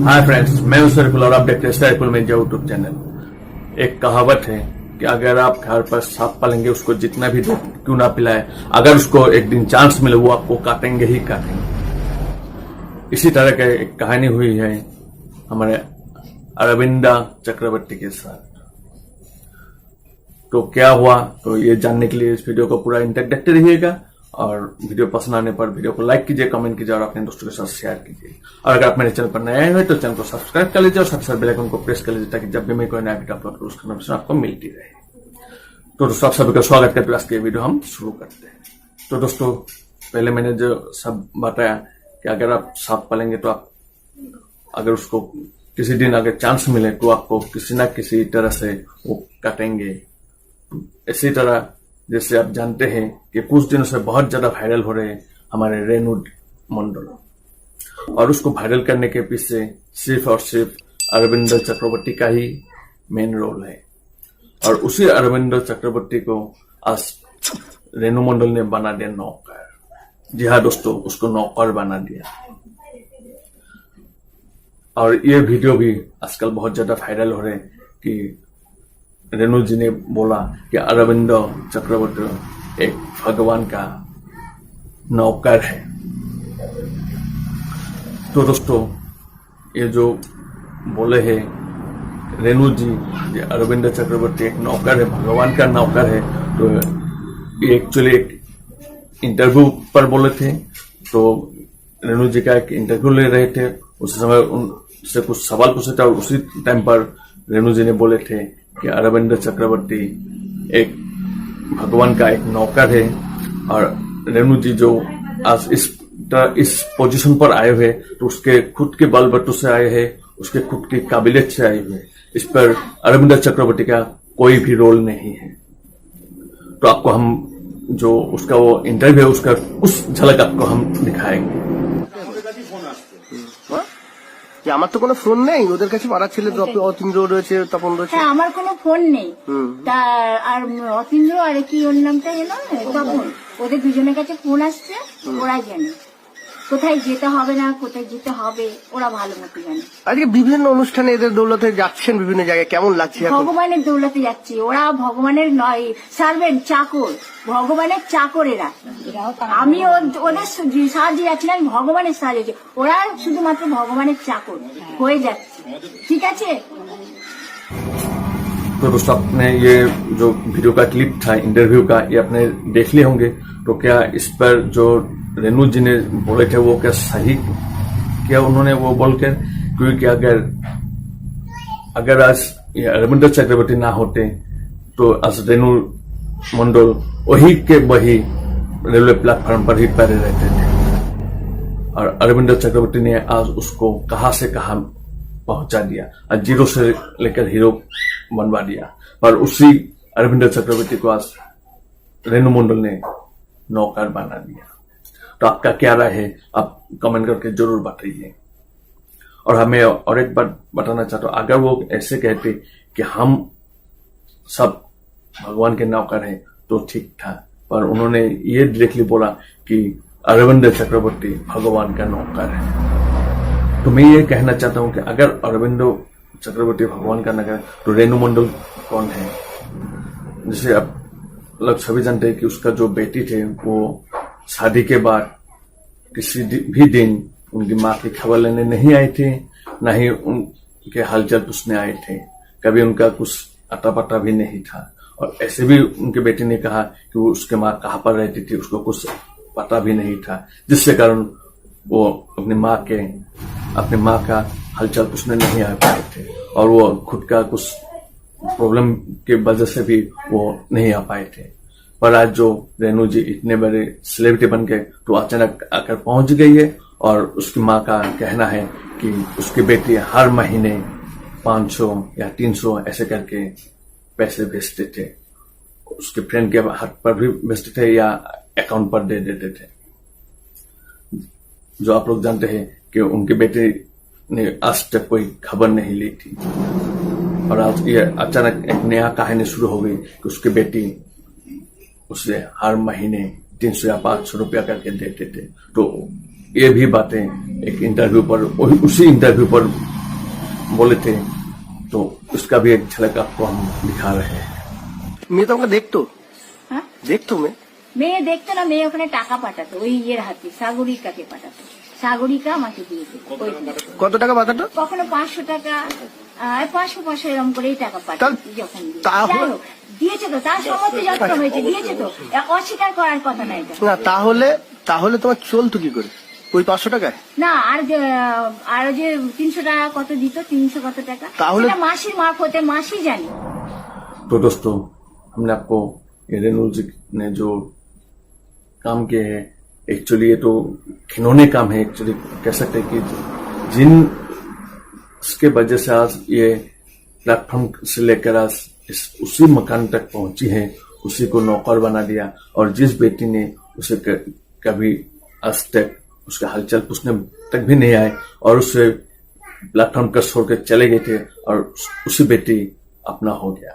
Hi friends, मैं हूं सरीफुल और आप देखते हैं सरीफुल मिर्जा यूट्यूब चैनल। एक कहावत है कि अगर आप घर पर सांप पालेंगे, उसको जितना भी दूध क्यों ना पिलाए, अगर उसको एक दिन चांस मिले वो आपको काटेंगे ही काटेंगे। इसी तरह की एक कहानी हुई है हमारे अरविंदा चक्रवर्ती के साथ। तो क्या हुआ, तो ये जानने के लिए इस वीडियो को पूरा इंटरनेट देखते रहिएगा और वीडियो पसंद आने पर वीडियो को लाइक कीजिए, कमेंट कीजिए और अपने दोस्तों के साथ शेयर कीजिए। और अगर आप मेरे चैनल पर नए हैं तो चैनल को सब्सक्राइब कर लीजिए और साथ साथ बेल आइकन को प्रेस कर लीजिए ताकि जब भी मैं कोई नया वीडियो अपलोड करूं उसका नोटिफिकेशन आपको मिलती रहे। तो दोस्तों, आप सभी का स्वागत करते हुए आज के वीडियो हम शुरू करते हैं। तो दोस्तों, पहले मैंने जो सब बताया कि अगर आप सांप पालेंगे तो आप अगर उसको किसी दिन अगर चांस मिले तो आपको किसी न किसी तरह से वो काटेंगे। इसी तरह जैसे आप जानते हैं कि कुछ दिनों से बहुत ज्यादा वायरल हो रहे हैं हमारे रेणु मंडल, और उसको वायरल करने के पीछे सिर्फ और सिर्फ अरविंद चक्रवर्ती का ही मेन रोल है। और उसी अरविंद चक्रवर्ती को आज रेणु मंडल ने बना दिया नौकर। जी हाँ दोस्तों, उसको नौकर बना दिया। और ये वीडियो भी आजकल बहुत ज्यादा वायरल हो रहे हैं कि रेणु जी ने बोला कि अरविंद चक्रवर्ती एक भगवान का नौकर है। तो दोस्तों, ये जो बोले हैं रेणु जी कि अरविंद चक्रवर्ती एक नौकर है, भगवान का नौकर है, तो ये एक्चुअली एक इंटरव्यू पर बोले थे। तो रेणु जी का एक इंटरव्यू ले रहे थे, उस समय उनसे कुछ सवाल पूछे थे और उसी टाइम पर रेणु जी ने बोले थे कि अरविंद चक्रवर्ती एक भगवान का एक नौकर है। और रेणु जी जो आज इस पोजीशन पर आए हुए तो उसके खुद के बल बट्टू से आए हैं, उसके खुद की काबिलियत से आए हुए। इस पर अरविंद चक्रवर्ती का कोई भी रोल नहीं है। तो आपको हम जो उसका वो इंटरव्यू है उसका उस झलक आपको हम दिखाएंगे। আমার তো কোনো ফোন নেই, ওদের কাছে পাড়ার ছেলে অতীন্দ্র রয়েছে, তপন রয়েছে। হ্যাঁ, আমার কোনো ফোন নেই। তা আর অতীন্দ্র আর কি ওর নামটা জানো, তপন, ওদের দুজনের কাছে ফোন আসছে, ওরাই জানে কোথায় যেতে হবে না কোথায় যেতে হবে, ওরা ভালো মতো জানে। আজকে বিভিন্ন অনুষ্ঠানে এদের দৌলতে যাচ্ছেন বিভিন্ন জায়গায়, কেমন লাগছে? ভগবানের দৌলতে যাচ্ছে ওরা, ভগবানের নয়, সার্ভেন্ট, চাকর, ভগবানের চাকর এরা। আমি ওদের সাহায্যে যাচ্ছি না, আমি ভগবানের সাহায্যে, ওরা শুধুমাত্র ভগবানের চাকর হয়ে যাচ্ছে। ঠিক আছে। तो दोस्तों, आपने ये जो वीडियो का क्लिप था इंटरव्यू का, ये आपने देख लिए होंगे। तो क्या इस पर जो रेणु जी ने बोले थे वो क्या सही किया उन्होंने वो बोलकर? क्योंकि अगर आज ये अरविंद चक्रवर्ती ना होते तो आज रेणु मंडल वही के वही रेलवे प्लेटफॉर्म पर ही पड़े रहते थे। और अरविंद चक्रवर्ती ने आज उसको कहां से कहां पहुंचा दिया, आज जीरो से लेकर हीरो बनवा दिया। पर उसी अरविंद चक्रवर्ती को आज रेणु मंडल ने नौकर बना दिया। तो आपका क्या राय है, आप कमेंट करके जरूर बताइए। और हमें और एक बात बताना चाहता हूं, अगर वो ऐसे कहते कि हम सब भगवान के नौकर हैं तो ठीक था, पर उन्होंने ये डायरेक्टली बोला कि अरविंद चक्रवर्ती भगवान का नौकर है। तो मैं ये कहना चाहता हूं कि अगर अरविंद चक्रवर्ती भगवान का नौकर तो रेणु मंडल कौन है? जैसे आप लोग सभी जानते हैं कि उसका जो बेटी थे वो शादी के बाद किसी भी दिन उनकी माँ की खबर लेने नहीं आए थे, न ही उनके हालचाल पूछने आए थे। कभी उनका कुछ अता पता भी नहीं था। और ऐसे भी उनके बेटे ने कहा कि वो उसके माँ कहाँ पर रहती थी उसको कुछ पता भी नहीं था, जिससे कारण वो अपनी माँ का हालचाल पूछने नहीं आ पाए थे। और वो खुद का कुछ प्रॉब्लम के वजह से भी वो नहीं आ पाए थे। पर आज जो रेणु जी इतने बड़े सेलिब्रिटी बन गए तो अचानक आकर पहुंच गई है। और उसकी माँ का कहना है कि उसकी बेटी हर महीने 500 या 300 ऐसे करके पैसे भेजते थे, उसके फ्रेंड के हाथ पर भी भेजते थे या अकाउंट पर दे देते थे। जो आप लोग जानते हैं कि उनके बेटे ने आज तक कोई खबर नहीं ली थी। और आज ये अचानक एक नया कहानी शुरू हो गई कि उसकी बेटी उसे हर महीने 300 या 500 रुपया करके देते थे। तो ये भी बातें एक इंटरव्यू पर, उसी इंटरव्यू पर बोले थे, तो उसका भी एक झलक आपको हम दिखा रहे हैं। মেয়ে তো আমাকে দেখতো হ্যাঁ দেখতো মেয়ে দেখতো না, মেয়ে ওখানে টাকা পাঠাতো ওই ইয়ের হাতে, সাগরিকাকে পাঠাতো, সাগরিকা আমাকে দিয়েছে। কত টাকা পাঠাতো? কখনো 500 টাকা, 500 এরকম করেই টাকা পাঠাতো যখন তাহলে দিয়েছে। তো তার সমস্ত যত্ন হয়েছে, দিয়েছে তো, অস্বীকার করার কথা না এটা। না তাহলে তাহলে তোমার চলতো কি করে ওই 500 টাকায়? না আর যে 300 টাকা কত দিত, 300 কত টাকা, তাহলে মাসির মারফতে মাসি জানি। तो दोस्तों, हमने आपको ये रेणु जी ने जो काम किए हैं, एक्चुअली ये तो घिनौने काम है। एक्चुअली कह सकते हैं कि जिन इसके वजह से आज ये प्लेटफॉर्म से लेकर आज उसी मकान तक पहुंची है, उसी को नौकर बना दिया। और जिस बेटी ने उसे कभी आज तक उसका हालचाल पूछने तक भी नहीं आए और उसे प्लेटफॉर्म पर छोड़ के चले गए थे, और उसी बेटी अपना हो गया।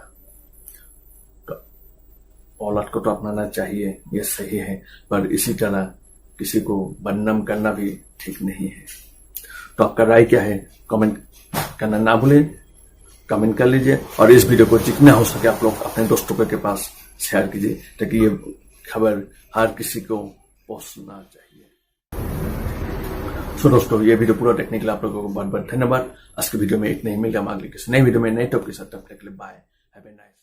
औलाद को तो अपनाना चाहिए, ये सही है, पर इसी तरह किसी को बदनाम करना भी ठीक नहीं है। तो आपका राय क्या है, कमेंट करना ना भूलें, कमेंट कर लीजिए। और इस वीडियो को जितना हो सके आप लोग अपने दोस्तों के पास शेयर कीजिए, ताकि ये खबर हर किसी को पहुंचना चाहिए। सो दोस्तों, ये वीडियो पूरा देखने के लिए आप लोगों को बहुत बहुत धन्यवाद। आज के वीडियो में इतना ही, मिलेगा अगले किसी नई वीडियो में नए टॉपिक के साथ। तब तक के लिए बाय, हैव ए नाइस।